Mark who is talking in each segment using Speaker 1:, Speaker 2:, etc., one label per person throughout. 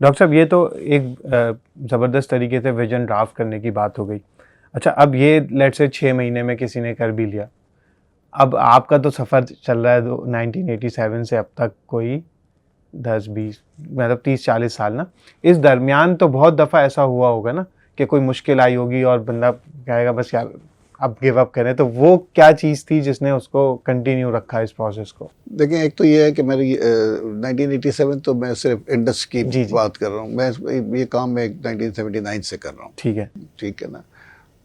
Speaker 1: Doctor साहब, ये तो एक ज़बरदस्त तरीके से विजन ड्राफ्ट करने की बात हो गई। अच्छा, अब ये लेट्स से 6 महीने में किसी ने कर भी लिया। अब आपका तो सफ़र चल रहा है 1987 से अब तक, कोई 10-20 मतलब 30-40 साल ना। इस दरमियान तो बहुत दफ़ा ऐसा हुआ होगा ना कि कोई मुश्किल आई होगी और बंदा कहेगा बस यार अब गिव अप करें, तो वो क्या चीज़ थी जिसने उसको कंटिन्यू रखा इस प्रोसेस को?
Speaker 2: देखिए, एक तो ये है कि मेरी 1987 तो मैं सिर्फ इंडस की
Speaker 1: जी, जी।
Speaker 2: बात कर रहा हूँ। मैं ये काम मैं 1979 से कर रहा हूँ।
Speaker 1: ठीक है।
Speaker 2: ठीक है ना?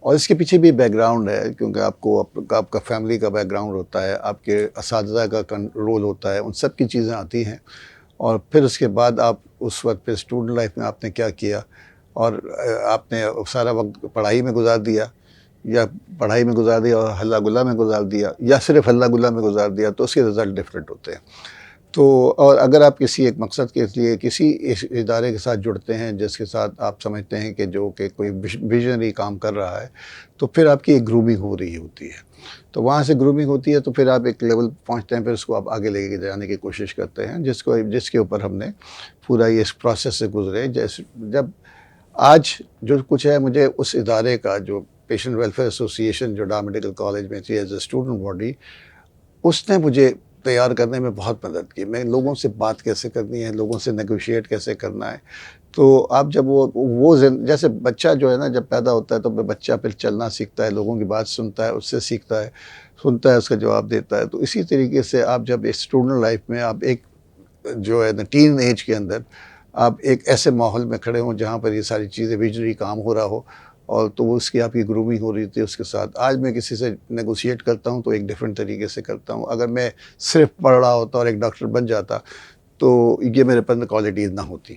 Speaker 2: और इसके पीछे भी बैकग्राउंड है, क्योंकि आपका फैमिली का बैकग्राउंड होता है, आपके असातिज़ा का रोल होता है, उन सब की चीज़ें आती हैं। और फिर उसके बाद आप उस वक्त पे स्टूडेंट लाइफ में आपने क्या किया, और आपने सारा वक्त पढ़ाई में गुजार दिया, या पढ़ाई में गुजार दिया और हल्ला गुल्ला में गुजार दिया, या सिर्फ हल्ला गुल्ला में गुजार दिया, तो उसके रिज़ल्ट डिफरेंट होते हैं। तो और अगर आप किसी एक मकसद के लिए किसी इस इदारे के साथ जुड़ते हैं जिसके साथ आप समझते हैं कि जो कि कोई विजनरी काम कर रहा है, तो फिर आपकी एक ग्रूमिंग हो रही होती है। तो वहाँ से ग्रूमिंग होती है, तो फिर आप एक लेवल पहुँचते हैं, फिर उसको आप आगे लेके जाने की कोशिश करते हैं, जिसके ऊपर हमने पूरा ये इस प्रोसेस से गुजरे। जैसे जब आज जो कुछ है, मुझे उस इदारे का जो पेशेंट वेलफेयर एसोसिएशन जो डार मेडिकल कॉलेज में थी एज ए स्टूडेंट बॉडी, उसने मुझे तैयार करने में बहुत मदद की। मैं लोगों से बात कैसे करनी है, लोगों से नेगोशिएट कैसे करना है। तो आप जब जैसे बच्चा जो है ना, जब पैदा होता है तो बच्चा फिर चलना सीखता है, लोगों की बात सुनता है, उससे सीखता है, सुनता है, उसका जवाब देता है। तो इसी तरीके से आप जब एक स्टूडेंट लाइफ में आप एक जो है ना टीन एज के अंदर आप एक ऐसे माहौल में खड़े हों जहाँ पर ये सारी चीज़ें विजनरी काम हो रहा हो, और तो वो उसकी आपकी ग्रूमिंग हो रही थी उसके साथ। आज मैं किसी से नेगोशिएट करता हूँ तो एक डिफरेंट तरीके से करता हूँ। अगर मैं सिर्फ पढ़ रहा होता और एक डॉक्टर बन जाता, तो ये मेरे अंदर क्वालिटीज़ ना होती।